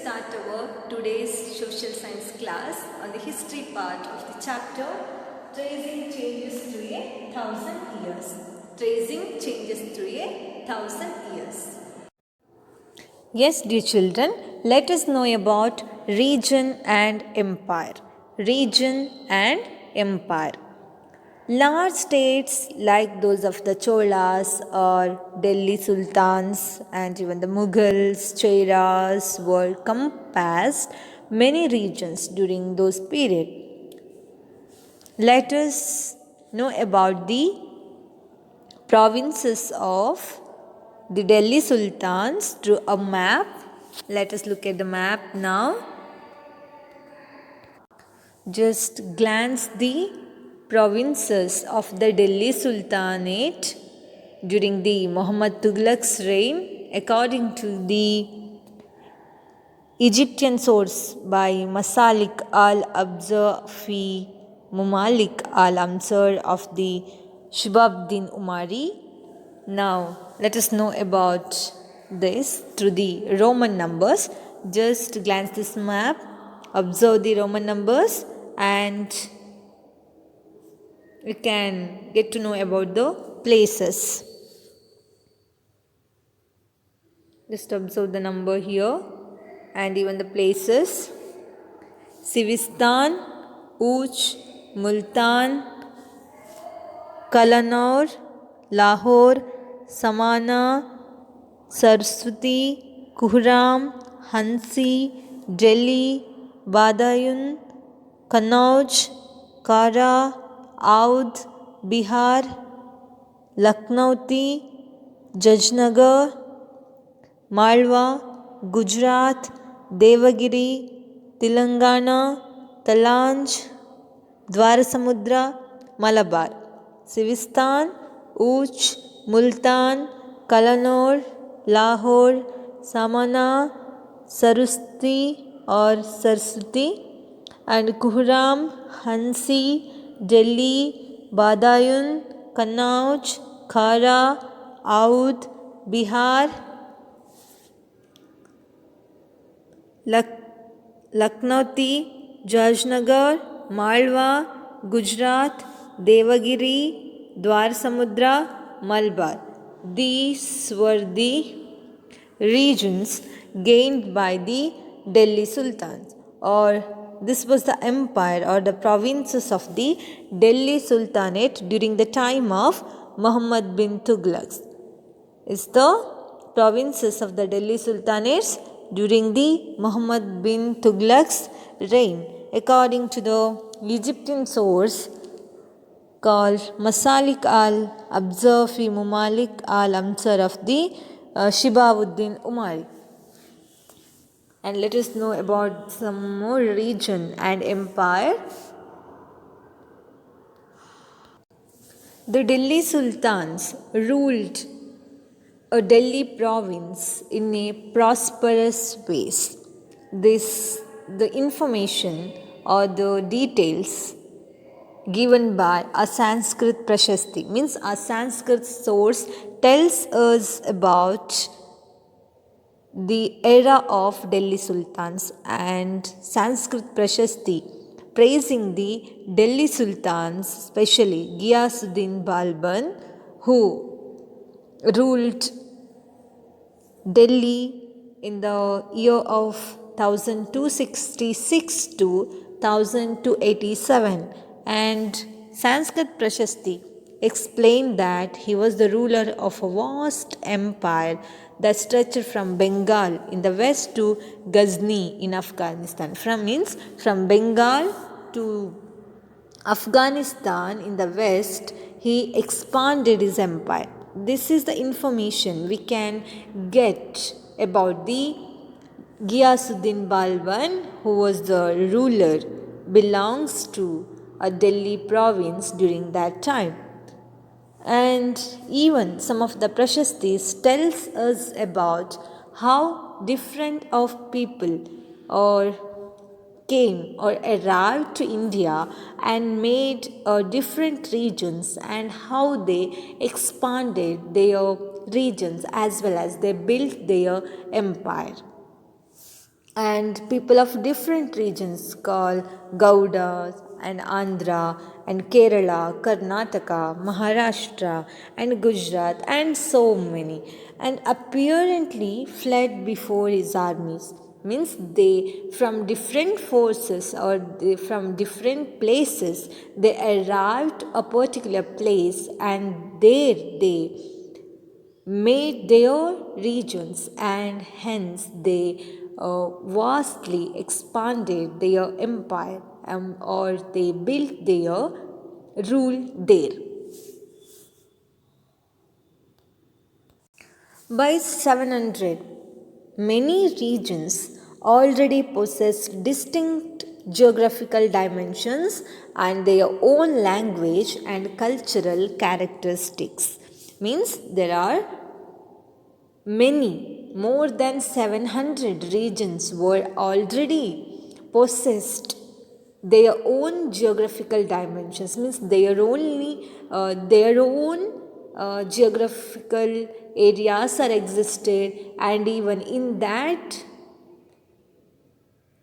start our today's social science class on the history part of the chapter Tracing Changes Through a Thousand Years. Tracing Changes Through a Thousand Years. Yes, dear children, let us know about region and empire. Region and empire. Large states like those of the Cholas or Delhi Sultans and even the Mughals, Cheras were compassed many regions during those periods. Let us know about the provinces of the Delhi Sultans through a map. Let us look at the map now. Just glance the provinces of the Delhi Sultanate during the Muhammad Tughlaq's reign according to the Egyptian source by Masalik al-Abza fi Mumalik al-Amsar of the Shibabuddin Umari. Now let us know about this through the Roman numbers. Just glance this map, observe the Roman numbers, and we can get to know about the places. Just observe the number here and even the places. Sivistan, Uch, Multan, Kalanaur, Lahore, Samana, Saraswati, Kuhram, Hansi, Delhi, Badayun, Kannauj, Kara, Aud, Bihar, Lucknowti, Jajnagar, Malwa, Gujarat, Devagiri, Telangana, Talanj, Dwarasamudra, Malabar. Sivistan, Uch, Multan, Kalanaur, Lahore, Samana, Saraswati or Saraswati, and Kuhram, Hansi, Delhi, Badayun, Kannauj, Khara, Aud, Bihar, Lucknowti, Jajnagar, Malwa, Gujarat, Devagiri, Dwarasamudra, Malabar. These were the regions gained by the Delhi Sultans, or this was the empire or the provinces of the Delhi Sultanate during the time of Muhammad bin Tughlaq. Is the provinces of the Delhi Sultanates during the Muhammad bin Tughlaq's reign, according to the Egyptian source called Masalik al-Abza fi Mumalik al-Amsar of the Shibabuddin Umari. And let us know about some more region and empire. The Delhi Sultans ruled a Delhi province in a prosperous way. The information or the details given by a Sanskrit Prashasti means a Sanskrit source tells us about the era of Delhi Sultans, and Sanskrit Prashasti praising the Delhi Sultans, especially Ghiyasuddin Balban, who ruled Delhi in the year of 1266 to 1287, and Sanskrit Prashasti explained that he was the ruler of a vast empire that stretched from Bengal in the west to Ghazni in Afghanistan. From Bengal to Afghanistan in the west, he expanded his empire. This is the information we can get about the Ghiyasuddin Balban, who was the ruler, belongs to a Delhi province during that time. And even some of the Prashastis tells us about how different of people or came or arrived to India and made different regions, and how they expanded their regions as well as they built their empire. and people of different regions called Gaudas and Andhra and Kerala, Karnataka, Maharashtra and Gujarat and so many, and apparently fled before his armies. Means they from different forces or from different places they arrived a particular place, and there they made their regions, and hence they vastly expanded their empire, or they built their rule there. By 700, many regions already possessed distinct geographical dimensions and their own language and cultural characteristics. Means there are many, more than 700 regions were already possessed their own geographical dimensions, means their own geographical areas are existed, and even in that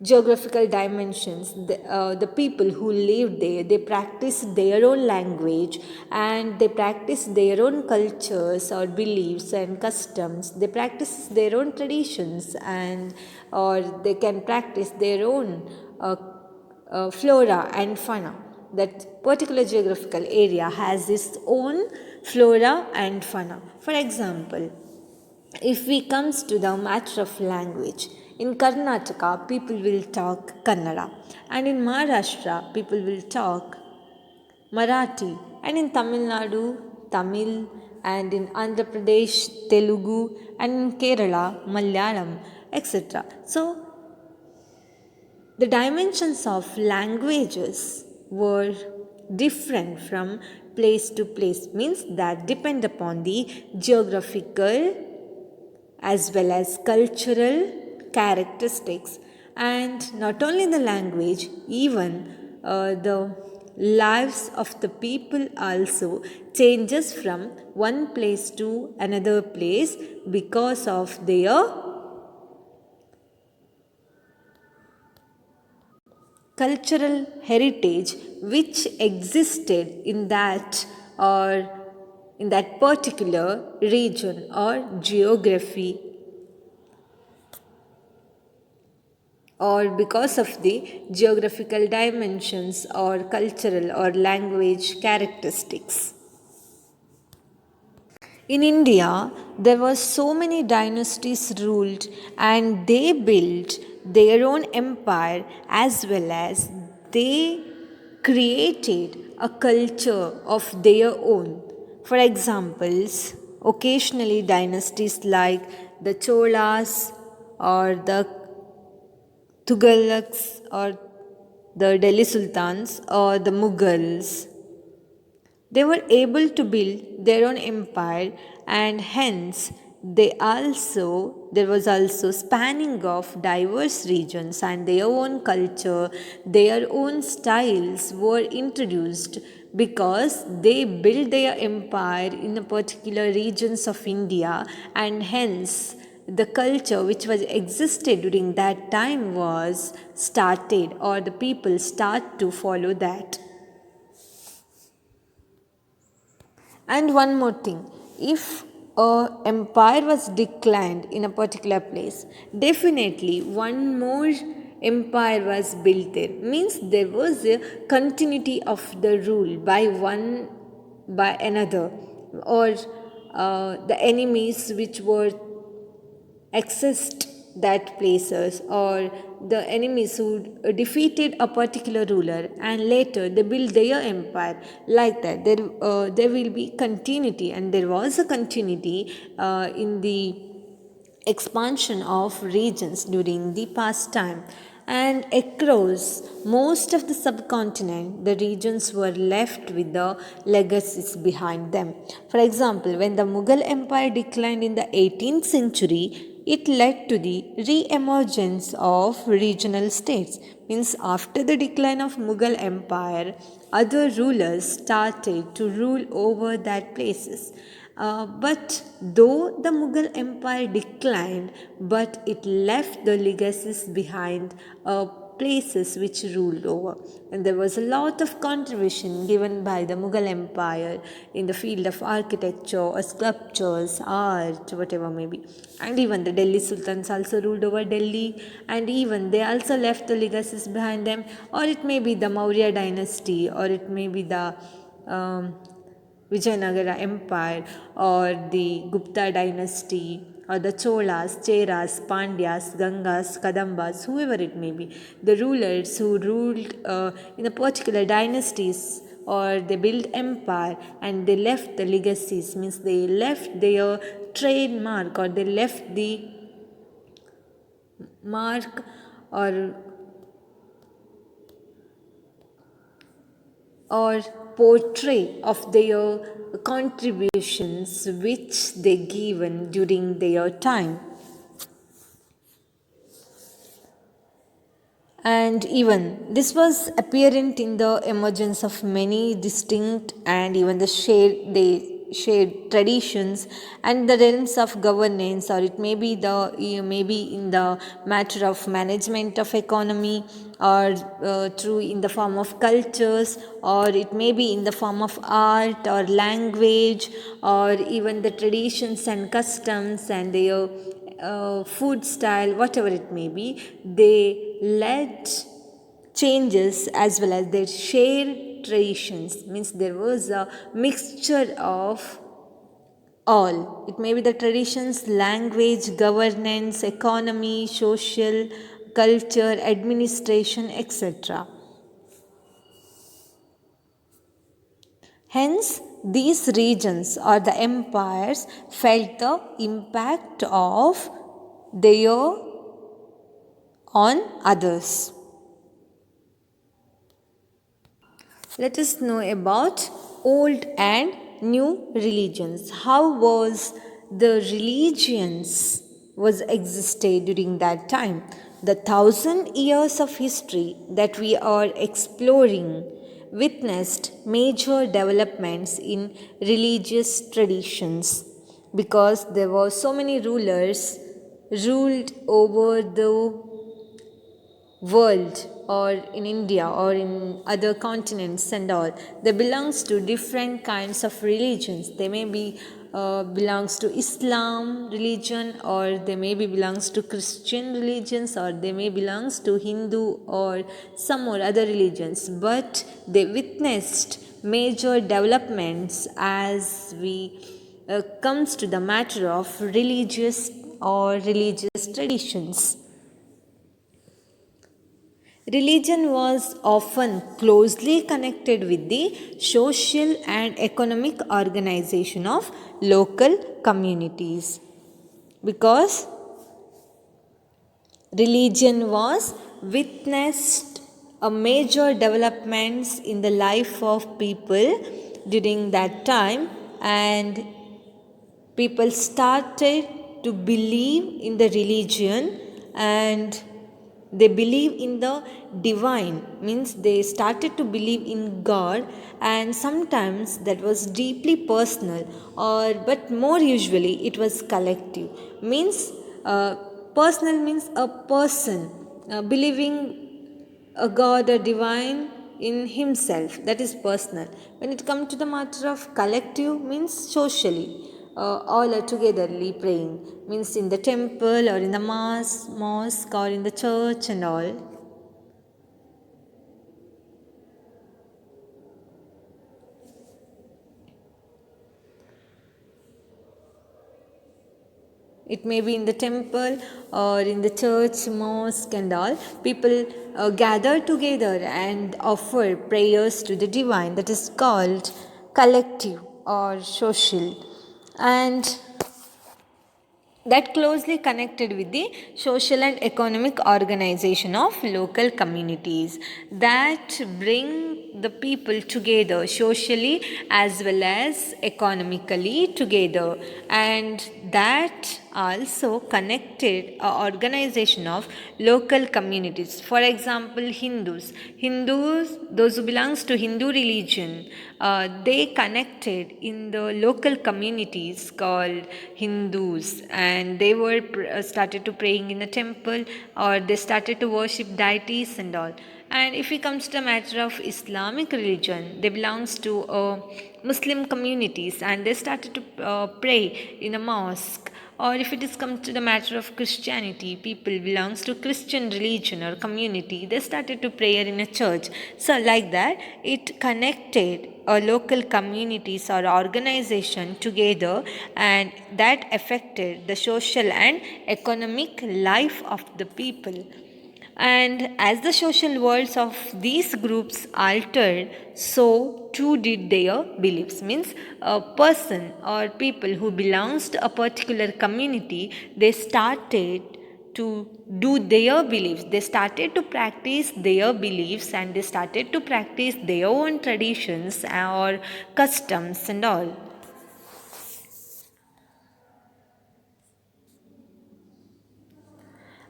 geographical dimensions, the people who lived there, they practiced their own language, and they practiced their own cultures or beliefs and customs. They practice their own traditions, and or they can practice their own flora and fauna. That particular geographical area has its own flora and fauna. For example, if we comes to the matter of language, in Karnataka people will talk Kannada, and in Maharashtra people will talk Marathi, and in Tamil Nadu Tamil, and in Andhra Pradesh Telugu, and in Kerala Malayalam, etc. So the dimensions of languages were different from place to place, means that depend upon the geographical as well as cultural characteristics, and not only the language, even the lives of the people also changes from one place to another place because of their cultural heritage which existed in that or in that particular region or geography, or because of the geographical dimensions or cultural or language characteristics. In India, there were so many dynasties ruled, and they built their own empire as well as they created a culture of their own. For examples, occasionally dynasties like the Cholas or the Tughlaqs or the Delhi Sultans or the Mughals, they were able to build their own empire, and hence there was also spanning of diverse regions, and their own culture, their own styles were introduced because they built their empire in a particular regions of India, and hence the culture which was existed during that time was started, or the people start to follow that. And one more thing, if a empire was declined in a particular place, definitely one more empire was built there. Means there was a continuity of the rule by one by another, or the enemies which were accessed that places, or the enemies who defeated a particular ruler and later they built their empire, like that there will be continuity, and there was a continuity in the expansion of regions during the past time. And across most of the subcontinent, the regions were left with the legacies behind them. For example, when the Mughal Empire declined in the 18th century, it led to the re-emergence of regional states. Means after the decline of Mughal Empire, other rulers started to rule over that places, But though the Mughal Empire declined, but it left the legacies behind, places which ruled over. And there was a lot of contribution given by the Mughal Empire in the field of architecture or sculptures, art, whatever may be. And even the Delhi Sultans also ruled over Delhi, and even they also left the legacies behind them, or it may be the Maurya dynasty, or it may be the um, Vijayanagara Empire, or the Gupta dynasty, or the Cholas, Cheras, Pandyas, Gangas, Kadambas, whoever it may be, the rulers who ruled in a particular dynasties, or they built empire and they left the legacies, means they left their trademark, or they left the mark, or or portray of their contributions which they given during their time. And even this was apparent in the emergence of many distinct and even the shared traditions and the realms of governance, or it may be maybe in the matter of management of economy, or through in the form of cultures, or it may be in the form of art or language, or even the traditions and customs and their food style, whatever it may be, they led changes as well as their shared traditions. Means there was a mixture of all. It may be the traditions, language, governance, economy, social, culture, administration, etc. Hence, these regions or the empires felt the impact of their on others. Let us know about old and new religions. How was the religions was existed during that time? The 1,000 years of history that we are exploring witnessed major developments in religious traditions, because there were so many rulers ruled over the world, or in India or in other continents and all. They belongs to different kinds of religions. They may be belongs to Islam religion, or they may be belongs to Christian religions, or they may belongs to Hindu or some or other religions. But they witnessed major developments as we comes to the matter of religious or religious traditions. Religion was often closely connected with the social and economic organization of local communities, because religion was witnessed a major developments in the life of people during that time, and people started to believe in the religion, and they believe in the divine, means they started to believe in God. And sometimes that was deeply personal, or but more usually it was collective, means uh, personal means a person believing a God or divine in himself, that is personal. When it comes to the matter of collective, means socially, all are togetherly praying, means in the temple or in the mosque or in the church and all. It may be in the temple or in the church, mosque, and all. People gather together and offer prayers to the divine. That is called collective or social. And that closely connected with the social and economic organization of local communities, that bring the people together socially as well as economically together, and that also connected a organization of local communities. For example, Hindus, those who belongs to Hindu religion, they connected in the local communities called Hindus, and they were started to praying in a temple, or they started to worship deities and all. And if it comes to the matter of Islamic religion, they belongs to Muslim communities, and they started to pray in a mosque. Or if it is come to the matter of Christianity, people belongs to Christian religion or community, they started to prayer in a church. So like that, it connected local communities or organization together, and that affected the social and economic life of the people. And as the social worlds of these groups altered, so too did their beliefs. Means a person or people who belongs to a particular community, they started to do their beliefs. They started to practice their beliefs, and they started to practice their own traditions or customs and all.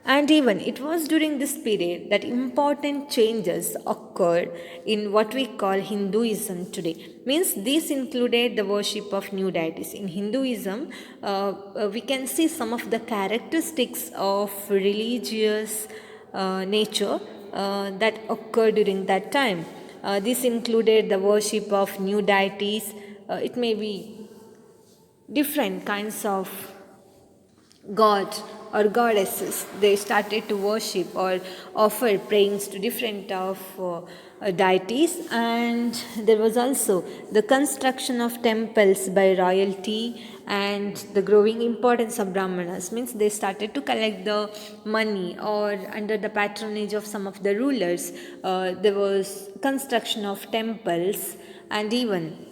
And even it was during this period that important changes occurred in what we call Hinduism today. Means this included the worship of new deities. In Hinduism, we can see some of the characteristics of religious nature that occurred during that time. This included the worship of new deities. It may be different kinds of gods or goddesses. They started to worship or offer prayings to different of deities. And there was also the construction of temples by royalty, and the growing importance of brahmanas. Means they started to collect the money, or under the patronage of some of the rulers, there was construction of temples. And even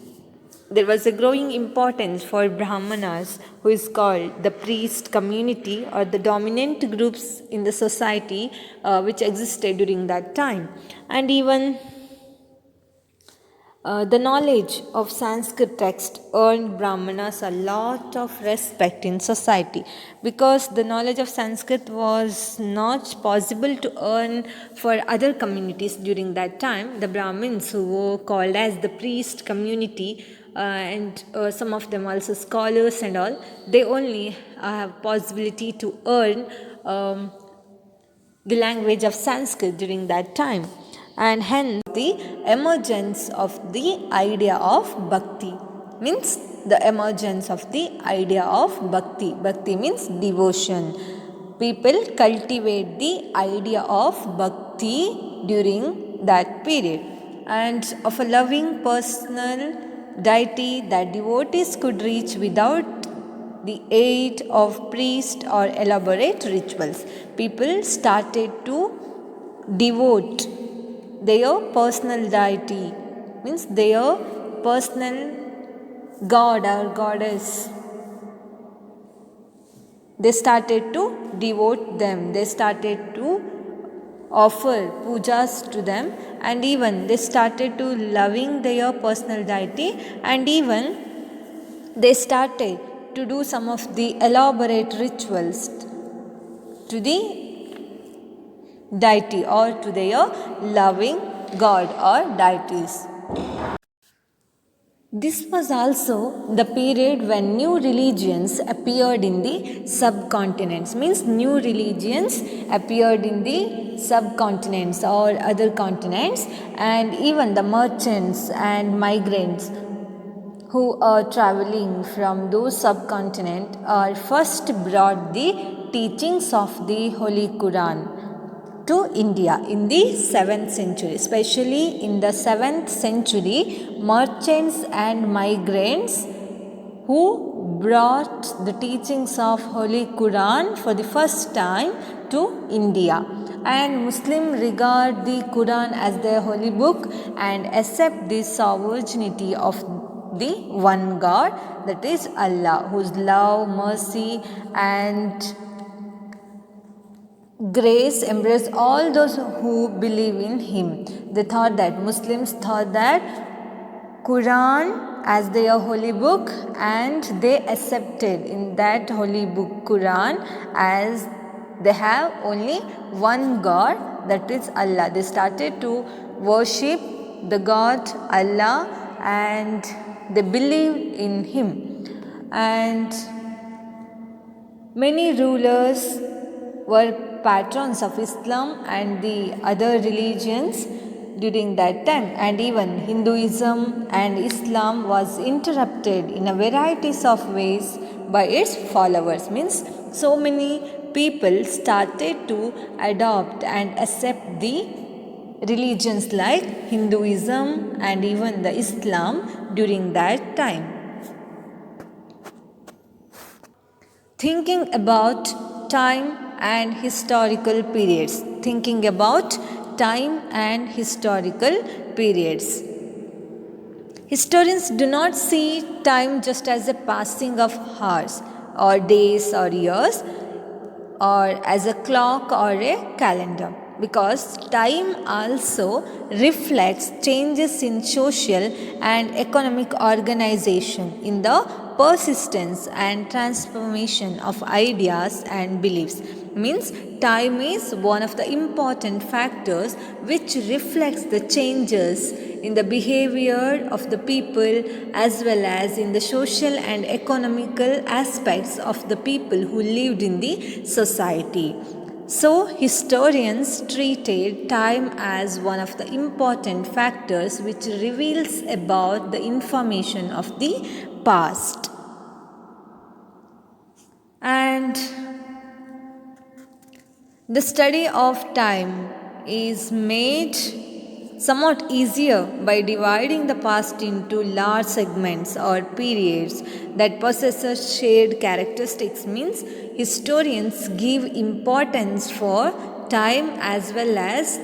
there was a growing importance for Brahmanas, who is called the priest community or the dominant groups in the society which existed during that time. And even the knowledge of Sanskrit text earned Brahmanas a lot of respect in society, because the knowledge of Sanskrit was not possible to earn for other communities during that time. The Brahmins, who were called as the priest community, and some of them also scholars and all, they only have possibility to earn the language of Sanskrit during that time. And hence the emergence of the idea of bhakti. Means the emergence of the idea of bhakti. Bhakti means devotion. People cultivate the idea of bhakti during that period, and of a loving personal deity that devotees could reach without the aid of priest or elaborate rituals. People started to devote their personal deity, means their personal god or goddess. They started to devote them, they started to offer pujas to them, and even they started to loving their personal deity, and even they started to do some of the elaborate rituals to the deity or to their loving god or deities. This was also the period when new religions appeared in the subcontinents. Means new religions appeared in the subcontinents or other continents, and even the merchants and migrants who are traveling from those subcontinent are first brought the teachings of the Holy Quran to India in the 7th century. Especially in the 7th century, merchants and migrants who brought the teachings of Holy Quran for the first time to India. And Muslims regard the Quran as their holy book and accept the sovereignty of the one God, that is Allah, whose love, mercy and grace embrace all those who believe in him. Muslims thought that Quran as their holy book, and they accepted in that holy book Quran as they have only one God, that is Allah. They started to worship the God Allah and they believed in Him. And many rulers were patrons of Islam and the other religions during that time, and even Hinduism and Islam was interrupted in a varieties of ways by its followers. Means so many people started to adopt and accept the religions like Hinduism and even the Islam during that time. Thinking about time and historical periods. Thinking about time and historical periods. Historians do not see time just as a passing of hours or days or years or as a clock or a calendar, because time also reflects changes in social and economic organization, in the persistence and transformation of ideas and beliefs. Means time is one of the important factors which reflects the changes in the behavior of the people as well as in the social and economical aspects of the people who lived in the society. So, historians treated time as one of the important factors which reveals about the information of the past. And the study of time is made somewhat easier by dividing the past into large segments or periods that possess shared characteristics. Means historians give importance for time as well as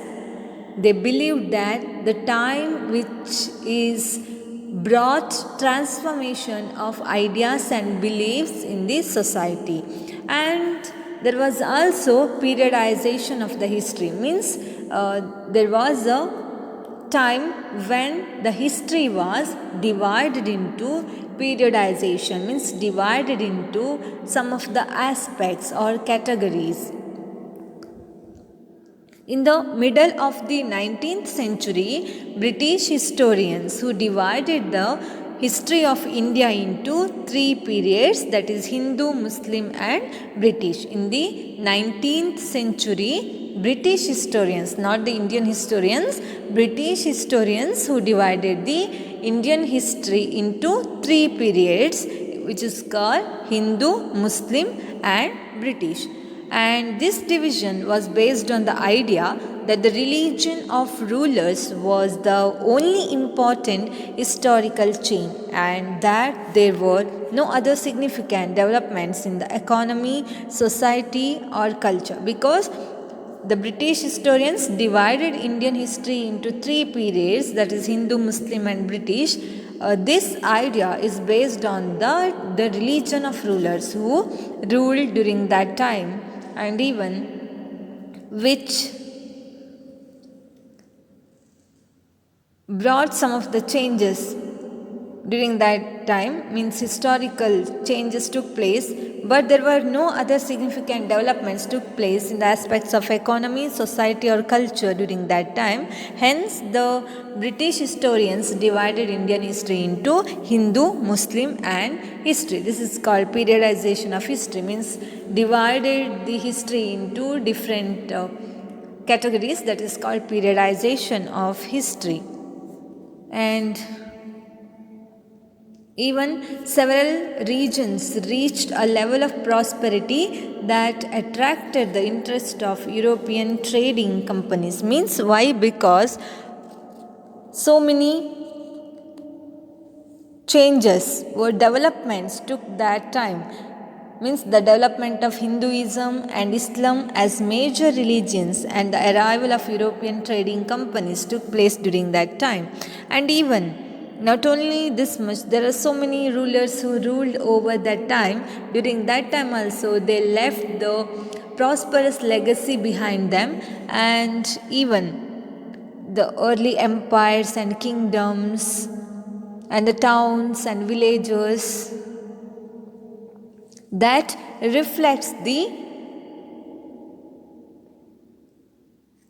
they believe that the time which is brought transformation of ideas and beliefs in the society. And there was also periodization of the history. Means there was a time when the history was divided into periodization, means divided into some of the aspects or categories. In the middle of the 19th century, British historians who divided the history of India into three periods, that is Hindu, Muslim and British. In the 19th century, British historians, not the Indian historians, British historians who divided the Indian history into three periods, which is called Hindu, Muslim and British. And this division was based on the idea that the religion of rulers was the only important historical change, and that there were no other significant developments in the economy, society or culture, because the British historians divided Indian history into three periods, that is Hindu, Muslim and British. This idea is based on the religion of rulers who ruled during that time, and even which brought some of the changes during that time. Means historical changes took place, but there were no other significant developments took place in the aspects of economy, society or culture during that time. Hence the British historians divided Indian history into Hindu, Muslim and history. This is called periodization of history, means divided the history into different categories, that is called periodization of history. And even several regions reached a level of prosperity that attracted the interest of European trading companies. Means why? Because so many changes or developments took that time. Means the development of Hinduism and Islam as major religions and the arrival of European trading companies took place during that time. And even not only this much, there are so many rulers who ruled over that time. During that time also they left the prosperous legacy behind them, and even the early empires and kingdoms and the towns and villages that reflects the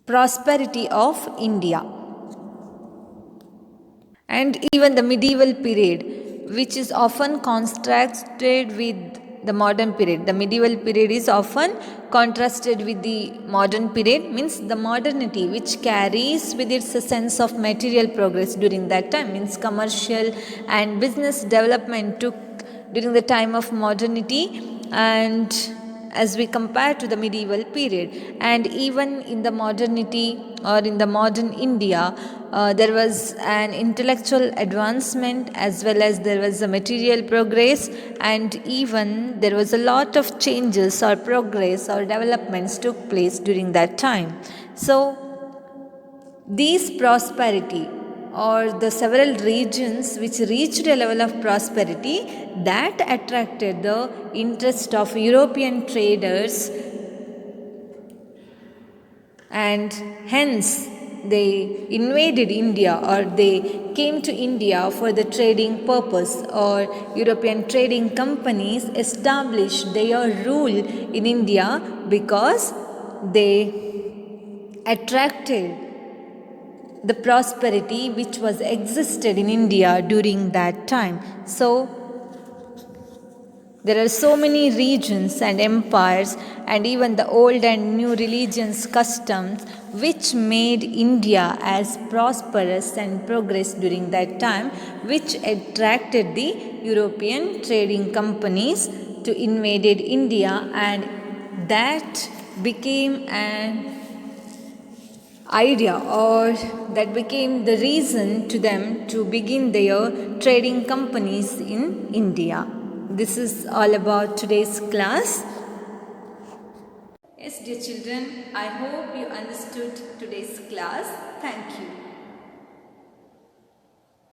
prosperity of India. And even the medieval period, which is often contrasted with the modern period. The medieval period is often contrasted with the modern period, means the modernity which carries with it a sense of material progress during that time, means commercial and business development took during the time of modernity, and as we compare to the medieval period. And even in the modernity or in the modern India, there was an intellectual advancement as well as there was a material progress, and even there was a lot of changes or progress or developments took place during that time. So these prosperity or the several regions which reached a level of prosperity that attracted the interest of European traders, and hence they invaded India or they came to India for the trading purpose, or European trading companies established their rule in India because they attracted the prosperity which was existed in India during that time. So there are so many regions and empires and even the old and new religions customs which made India as prosperous and progress during that time, which attracted the European trading companies to invaded India, and that became an idea, or that became the reason to them to begin their trading companies in India. This is all about today's class. Yes, dear children, I hope you understood today's class. Thank you.